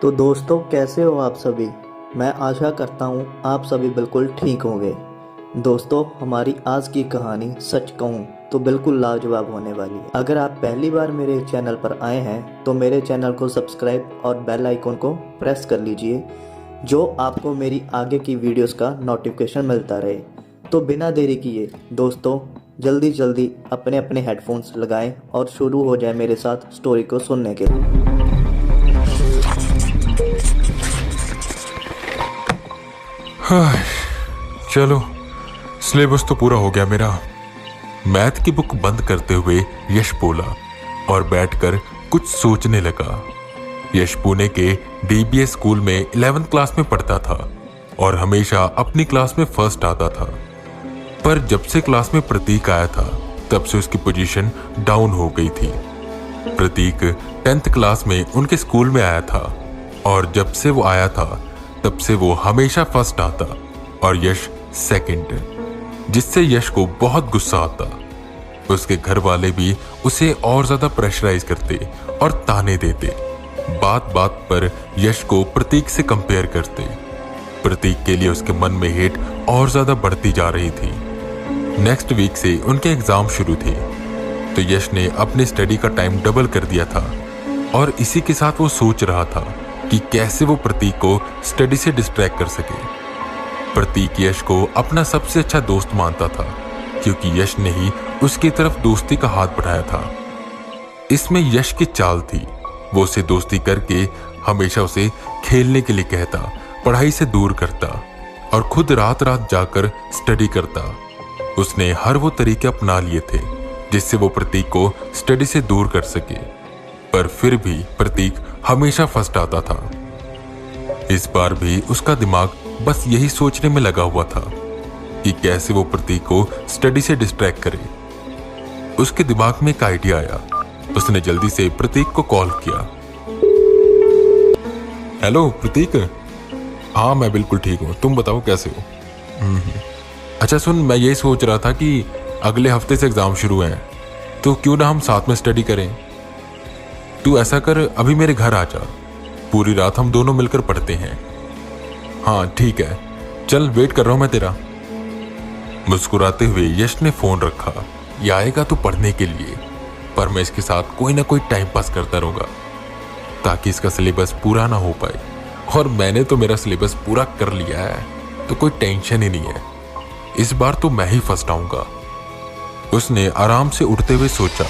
तो दोस्तों, कैसे हो आप सभी। मैं आशा करता हूँ आप सभी बिल्कुल ठीक होंगे। दोस्तों, हमारी आज की कहानी सच कहूँ तो बिल्कुल लाजवाब होने वाली है। अगर आप पहली बार मेरे चैनल पर आए हैं तो मेरे चैनल को सब्सक्राइब और बेल आइकन को प्रेस कर लीजिए, जो आपको मेरी आगे की वीडियोस का नोटिफिकेशन मिलता रहे। तो बिना देरी किए दोस्तों, जल्दी जल्दी अपने अपने हेडफोन्स लगाएं और शुरू हो जाए मेरे साथ स्टोरी को सुनने के लिए। हाँ, चलो सिलेबस तो पूरा हो गया मेरा। मैथ की बुक बंद करते हुए यश बोला और बैठकर कुछ सोचने लगा। यश पुणे के डीबीएस स्कूल में 11th क्लास में पढ़ता था और हमेशा अपनी क्लास में फर्स्ट आता था। पर जब से क्लास में प्रतीक आया था तब से उसकी पोजीशन डाउन हो गई थी। प्रतीक 10th क्लास में उनके स्कूल में आया था और जब से वो आया था तब से वो हमेशा फर्स्ट आता और यश सेकंड, जिससे यश को बहुत गुस्सा आता। उसके घर वाले भी उसे और ज्यादा प्रेशराइज करते और ताने देते। बात बात पर यश को प्रतीक से कंपेयर करते। प्रतीक के लिए उसके मन में हेट और ज्यादा बढ़ती जा रही थी। नेक्स्ट वीक से उनके एग्जाम शुरू थे तो यश ने अपने स्टडी का टाइम डबल कर दिया था और इसी के साथ वो सोच रहा था कि कैसे वो प्रतीक को स्टडी से डिस्ट्रैक्ट कर सके। प्रतीक यश को अपना सबसे अच्छा दोस्त मानता था क्योंकि यश ने ही उसकी तरफ दोस्ती का हाथ बढ़ाया था। इसमें यश की चाल थी, वो उसे दोस्ती करके हमेशा उसे खेलने के लिए कहता, पढ़ाई से दूर करता और खुद रात रात जाकर स्टडी करता। उसने हर वो तरीके अपना लिए थे जिससे वो प्रतीक को स्टडी से दूर कर सके, पर फिर भी प्रतीक हमेशा फर्स्ट आता था। इस बार भी उसका दिमाग बस यही सोचने में लगा हुआ था कि कैसे वो प्रतीक को स्टडी से डिस्ट्रैक्ट करे। उसके दिमाग में एक आइडिया आया। उसने जल्दी से प्रतीक को कॉल किया। हेलो प्रतीक। हाँ, मैं बिल्कुल ठीक हूँ, तुम बताओ कैसे हो। अच्छा सुन, मैं यही सोच रहा था कि अगले हफ्ते से एग्जाम शुरू हैं, तो क्यों ना हम साथ में स्टडी करें। तू ऐसा कर, अभी मेरे घर आ जा, पूरी रात हम दोनों मिलकर पढ़ते हैं। हाँ ठीक है, चल वेट कर रहा हूं मैं तेरा। मुस्कुराते हुए यश ने फोन रखा। ये आएगा तो पढ़ने के लिए, पर मैं इसके साथ कोई ना कोई टाइम पास करता रहूंगा ताकि इसका सिलेबस पूरा ना हो पाए। और मैंने तो मेरा सिलेबस पूरा कर लिया है तो कोई टेंशन ही नहीं है। इस बार तो मैं ही फर्स्ट आऊंगा। उसने आराम से उठते हुए सोचा।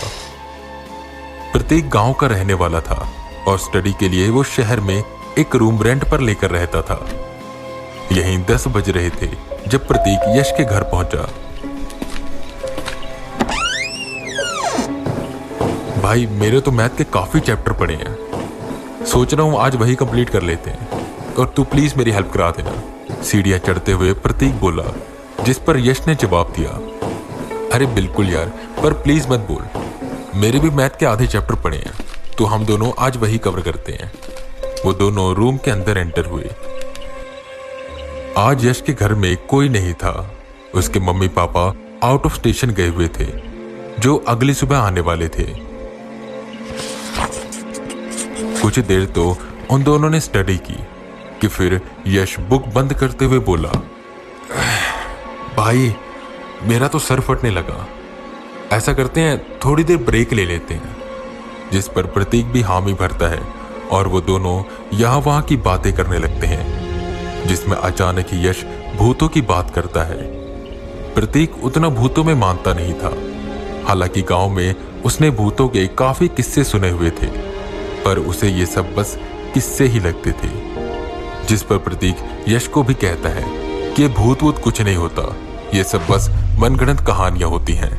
प्रतीक गांव का रहने वाला था और स्टडी के लिए वो शहर में एक रूम रेंट पर लेकर रहता था। यहीं 10 बज रहे थे जब प्रतीक यश के घर पहुंचा। भाई, मेरे तो मैथ के काफी चैप्टर पड़े हैं, सोच रहा हूं आज वही कंप्लीट कर लेते हैं और तू प्लीज मेरी हेल्प करा देना। सीढ़ियां चढ़ते हुए प्रतीक बोला, जिस पर यश ने जवाब दिया, अरे बिल्कुल यार, पर प्लीज मत बोल, मेरे भी मैथ के आधे चैप्टर पढ़े हैं तो हम दोनों आज वही कवर करते हैं। वो दोनों रूम के अंदर एंटर हुए। आज यश के घर में कोई नहीं था। उसके mummy papa out of station गए हुए थे, जो अगली सुबह आने वाले थे। कुछ देर तो उन दोनों ने स्टडी की कि फिर यश बुक बंद करते हुए बोला, भाई मेरा तो सर फटने लगा, ऐसा करते हैं थोड़ी देर ब्रेक ले लेते हैं। जिस पर प्रतीक भी हामी भरता है और वो दोनों यहाँ वहां की बातें करने लगते हैं, जिसमें अचानक ही यश भूतों की बात करता है। प्रतीक उतना भूतों में मानता नहीं था, हालांकि गांव में उसने भूतों के काफी किस्से सुने हुए थे, पर उसे ये सब बस किस्से ही लगते थे। जिस पर प्रतीक यश को भी कहता है कि ये भूत वूत कुछ नहीं होता, ये सब बस मनगढ़ंत कहानियां होती हैं।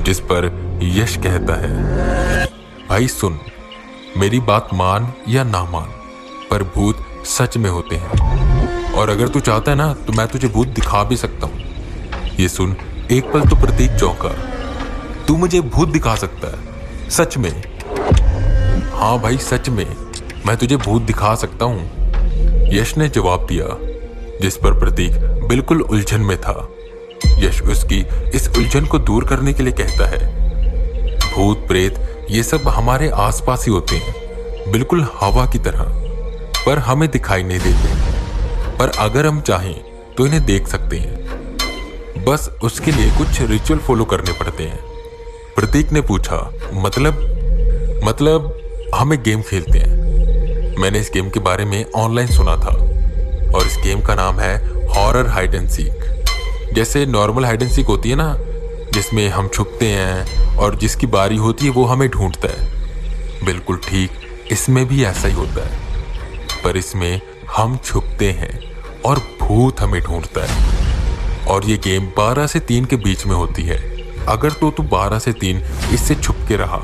जिस पर यश कहता है, भाई सुन, मेरी बात मान या ना मान, पर भूत सच में होते हैं और अगर तू चाहता है ना तो मैं तुझे भूत दिखा भी सकता हूं। ये सुन एक पल तो प्रतीक चौंका। तू मुझे भूत दिखा सकता है? सच में? हाँ भाई सच में, मैं तुझे भूत दिखा सकता हूं, यश ने जवाब दिया। जिस पर प्रतीक बिल्कुल उलझन में था। यश उसकी इस उलझन को दूर करने के लिए कहता है, भूत प्रेत ये सब हमारे आसपास ही होते हैं, बिल्कुल हवा की तरह। पर हमें दिखाई नहीं देते। पर अगर हम चाहें तो इन्हें देख सकते हैं, बस उसके लिए कुछ रिचुअल फॉलो करने पड़ते हैं। प्रतीक ने पूछा, मतलब हम एक गेम खेलते हैं। मैंने इस गेम के बारे में ऑनलाइन सुना था और इस गेम का नाम है हॉरर हाइड एंड सीक। जैसे नॉर्मल हाइड एंड सीक होती है ना, जिसमें हम छुपते हैं और जिसकी बारी होती है वो हमें ढूंढता है, बिल्कुल ठीक इसमें भी ऐसा ही होता है। पर इसमें हम छुपते हैं और भूत हमें ढूंढता है। और ये गेम 12 से 3 के बीच में होती है। अगर तो तू 12 से 3 इससे छुप के रहा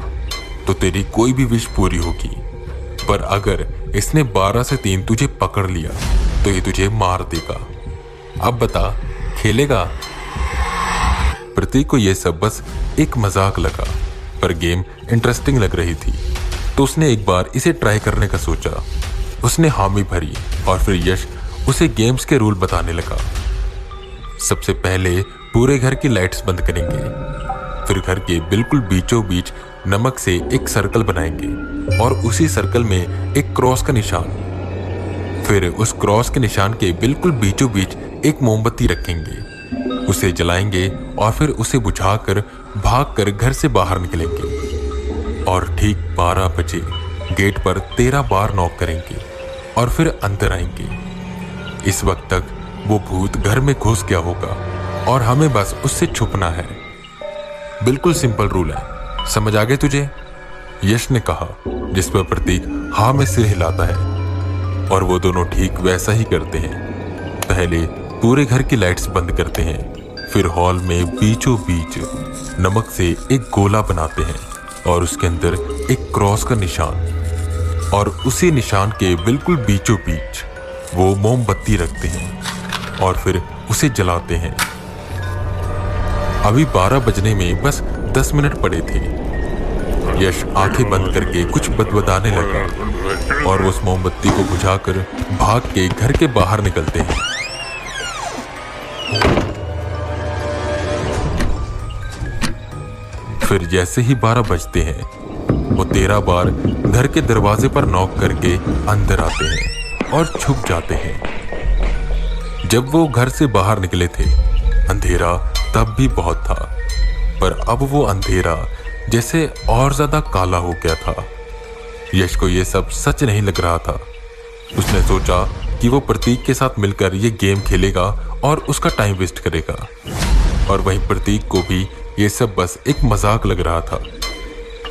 तो तेरी कोई भी विश पूरी होगी। पर अगर इसने 12 से 3 तुझे पकड़ लिया तो ये तुझे मार देगा। अब बता, खेलेगा? प्रतीक को यह सब बस एक मजाक लगा, पर गेम इंटरेस्टिंग लग रही थी तो उसने एक बार इसे ट्राई करने का सोचा। उसने हामी भरी और फिर यश उसे गेम्स के रूल बताने लगा। सबसे पहले पूरे घर की लाइट्स बंद करेंगे, फिर घर के बिल्कुल बीचों बीच नमक से एक सर्कल बनाएंगे और उसी सर्कल में एक क्रॉस का निशान। फिर उस क्रॉस के निशान के बिल्कुल बीचों बीच एक मोमबत्ती रखेंगे, उसे जलाएंगे और फिर उसे बुझाकर भागकर घर से बाहर निकलेंगे और ठीक 12 बजे गेट पर 13 बार नॉक करेंगे और फिर अंदर आएंगे। इस वक्त तक वो भूत घर में घुस गया होगा और हमें बस उससे छुपना है। बिल्कुल सिंपल रूल है, समझ आ गए तुझे? यश ने कहा, जिस पर प्रतीक हाँ में सिर हिलाता है। और वो दोनों ठीक वैसा ही करते हैं। पहले पूरे घर की लाइट्स बंद करते हैं, फिर हॉल में बीचों बीच नमक से एक गोला बनाते हैं और उसके अंदर एक क्रॉस का निशान, और उसी निशान के बिल्कुल बीचों बीच वो मोमबत्ती रखते हैं और फिर उसे जलाते हैं। अभी 12 बजने में बस 10 मिनट पड़े थे। यश आंखें बंद करके कुछ बदबदाने लगा और उस मोमबत्ती को बुझाकर भाग के घर के बाहर निकलते हैं। फिर जैसे ही 12 बजते हैं वो 13 बार घर के दरवाजे पर नॉक करके अंदर आते हैं और छुप जाते हैं। जब वो घर से बाहर निकले थे अंधेरा तब भी बहुत था, पर अब वो अंधेरा जैसे और ज्यादा काला हो गया था। यश को ये सब सच नहीं लग रहा था। उसने सोचा कि वो प्रतीक के साथ मिलकर ये गेम खेलेगा और उसका टाइम वेस्ट करेगा, और वहीं प्रतीक को भी ये सब बस एक मजाक लग रहा था।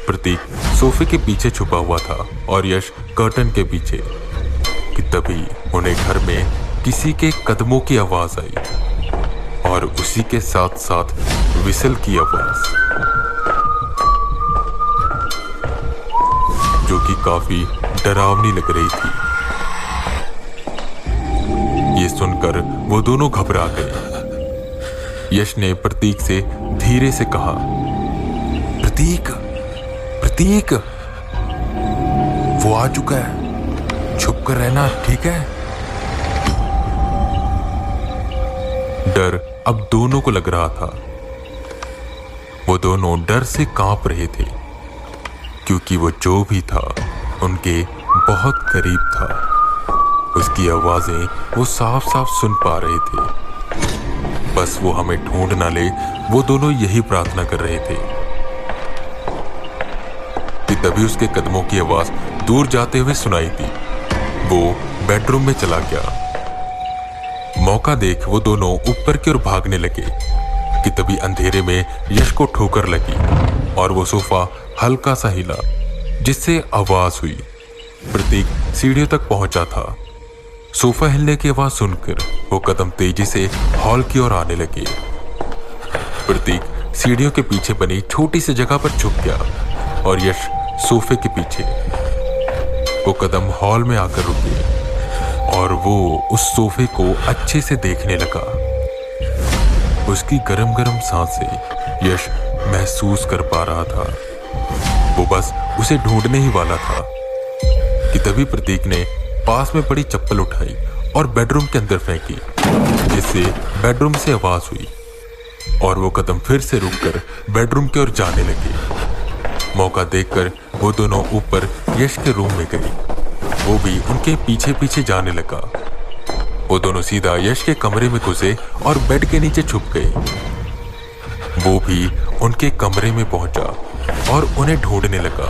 प्रतीक सोफे के पीछे छुपा हुआ था और यश कर्टन के पीछे, कि तभी उन्हें घर में किसी के कदमों की आवाज आई और उसी के साथ साथ विसल की आवाज, जो कि काफी डरावनी लग रही थी। ये सुनकर वो दोनों घबरा गए। यश ने प्रतीक से धीरे से कहा, प्रतीक, प्रतीक, वो आ चुका है, छुप कर रहना, ठीक है? डर अब दोनों को लग रहा था। वो दोनों डर से कांप रहे थे, क्योंकि वो जो भी था उनके बहुत करीब था। उसकी आवाजें वो साफ साफ सुन पा रहे थे। बस वो हमें ढूंढ ना ले, वो दोनों यही प्रार्थना कर रहे थे कि तभी उसके कदमों की आवाज दूर जाते हुए सुनाई दी। वो बेडरूम में चला गया। मौका देख वो दोनों ऊपर की ओर भागने लगे कि तभी अंधेरे में यश को ठोकर लगी और वो सोफा हल्का सा हिला, जिससे आवाज हुई। प्रतीक सीढ़ियों तक पहुंचा था। सोफा हिलने की आवाज सुनकर वो कदम तेजी से हॉल की ओर आने लगे। प्रतीक सीढ़ियों के पीछे बनी छोटी सी जगह पर छुप गया और यश सोफे के पीछे। वो कदम हॉल में आकर रुके और वो उस सोफे को अच्छे से देखने लगा। उसकी गरम गरम सांसें यश महसूस कर पा रहा था। वो बस उसे ढूंढने ही वाला था कि तभी प्रतीक ने पास में पड़ी चप्पल उठाई और बेडरूम के अंदर फेंकी, जिससे बेडरूम से आवाज हुई और वो कदम फिर से रुककर बेडरूम की ओर जाने लगे। मौका देखकर वो दोनों ऊपर यश के रूम में गई वो भी उनके पीछे पीछे जाने लगा। वो दोनों सीधा यश के कमरे में घुसे और बेड के नीचे छुप गए। वो भी उनके कमरे में पहुंचा और उन्हें ढूंढने लगा।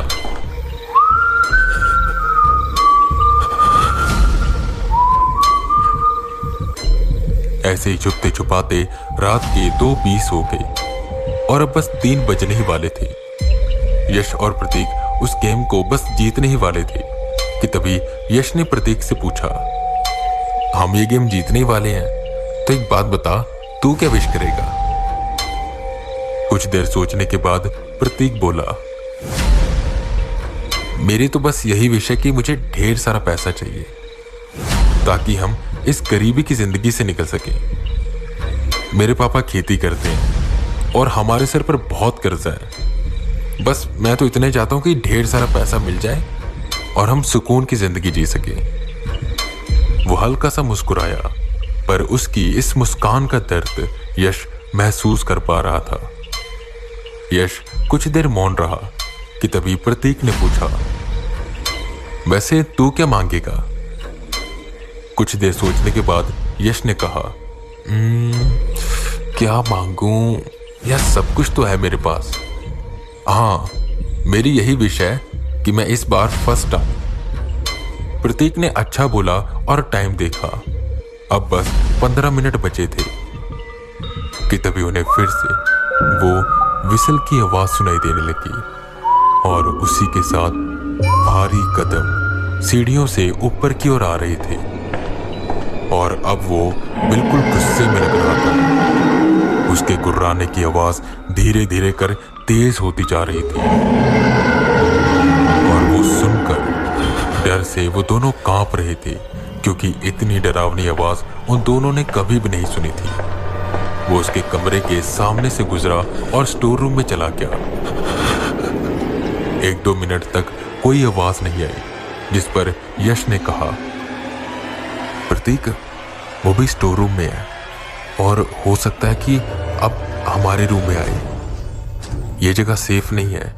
ऐसे ही छुपते छुपाते रात के 2:20 हो गए और अब बस 3 बजने ही वाले थे। यश और प्रतीक उस गेम को बस जीतने ही वाले थे कि तभी यश ने प्रतीक से पूछा, हम ये गेम जीतने ही वाले हैं, तो एक बात बता, तू क्या विश करेगा? कुछ देर सोचने के बाद प्रतीक बोला, मेरी तो बस यही विश है कि मुझे ढेर सारा पैसा चाहिए ताकि हम इस गरीबी की जिंदगी से निकल सकें। मेरे पापा खेती करते हैं और हमारे सर पर बहुत कर्जा है। बस मैं तो इतने चाहता हूं कि ढेर सारा पैसा मिल जाए और हम सुकून की जिंदगी जी सकें। वो हल्का सा मुस्कुराया, पर उसकी इस मुस्कान का दर्द यश महसूस कर पा रहा था। यश कुछ देर मौन रहा कि तभी प्रतीक ने पूछा, वैसे तू क्या मांगेगा? कुछ देर सोचने के बाद यश ने कहा, क्या मांगूं? यार सब कुछ तो है मेरे पास। हाँ, मेरी यही विश है कि मैं इस बार फर्स्ट आऊं। प्रतीक ने अच्छा बोला और टाइम देखा। अब बस 15 मिनट बचे थे कि तभी उन्हें फिर से वो विसल की आवाज सुनाई देने लगी और उसी के साथ भारी कदम सीढ़ियों से ऊपर की ओर आ रहे थे और अब वो बिल्कुल गुस्से में लग रहा था। उसके गुर्राने की आवाज धीरे धीरे कर तेज होती जा रही थी और वो सुनकर डर से वो दोनों कांप रहे थे, क्योंकि इतनी डरावनी आवाज उन दोनों ने कभी भी नहीं सुनी थी। वो उसके कमरे के सामने से गुजरा और स्टोर रूम में चला गया। 1-2 मिनट तक कोई आवाज नहीं आई, जिस पर यश ने कहा, प्रतीक, वो भी स्टोर रूम में है और हो सकता है कि अब हमारे रूम में आए। ये जगह सेफ नहीं है,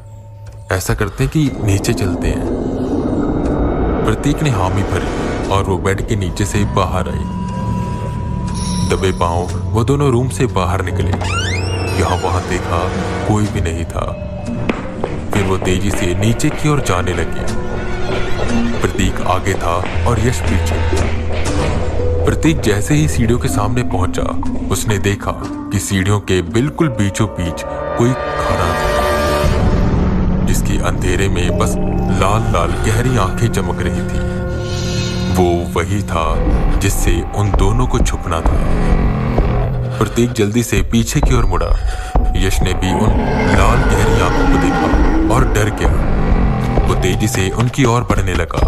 ऐसा करते हैं कि नीचे चलते हैं। प्रतीक ने हामी भरी और वो बेड के नीचे से बाहर आए। दबे पांव वो दोनों रूम से बाहर निकले। यहाँ वहां देखा कोई भी नहीं था। फिर वो तेजी से नीचे की ओर जाने लगे। प्रतीक आगे था और यश पीछे। प्रतीक जैसे ही सीढ़ियों के सामने पहुंचा, उसने देखा कि सीढ़ियों के बिल्कुल बीचों बीच कोई खड़ा था, जिसकी अंधेरे में बस लाल लाल गहरी आंखें चमक रही थी। वो वही था जिससे उन दोनों को छुपना था। प्रतीक जल्दी से पीछे की ओर मुड़ा। यश ने भी उन लाल गहरी आंखों को देखा और डर गया। वो तेजी से उनकी ओर बढ़ने लगा।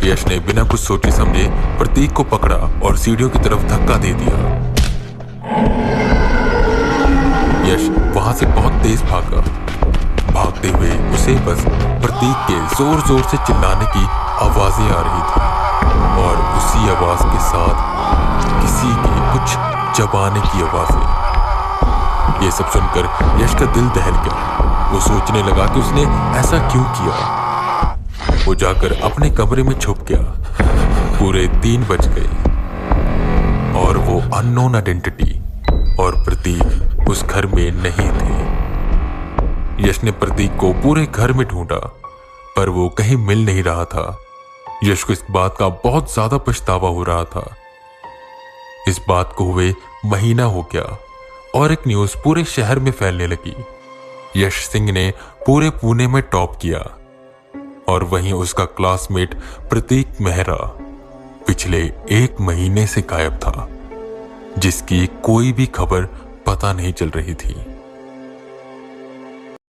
यश ने बिना कुछ सोचे समझे प्रतीक को पकड़ा और सीढ़ियों की तरफ धक्का दे दिया। यश वहां से बहुत तेज भागा। भागते हुए उसे बस प्रतीक के जोर जोर से चिल्लाने की आवाजें आ रही थी और उसी आवाज के साथ किसी के कुछ चबाने की आवाजें। ये सब सुनकर यश का दिल दहल गया। वो सोचने लगा कि उसने ऐसा क्यों किया। वो जाकर अपने कमरे में छुप गया। पूरे 3 बज गए और वो अननोन आइडेंटिटी और प्रतीक उस घर में नहीं थे। यश ने प्रतीक को पूरे घर में ढूंढा, पर वो कहीं मिल नहीं रहा था। यश को इस बात का बहुत ज्यादा पछतावा हो रहा था। इस बात को हुए महीना हो गया और एक न्यूज पूरे शहर में फैलने लगी। यश सिंह ने पूरे पुणे में टॉप किया और वहीं उसका क्लासमेट प्रतीक मेहरा पिछले 1 महीने से गायब था, जिसकी कोई भी खबर पता नहीं चल रही थी।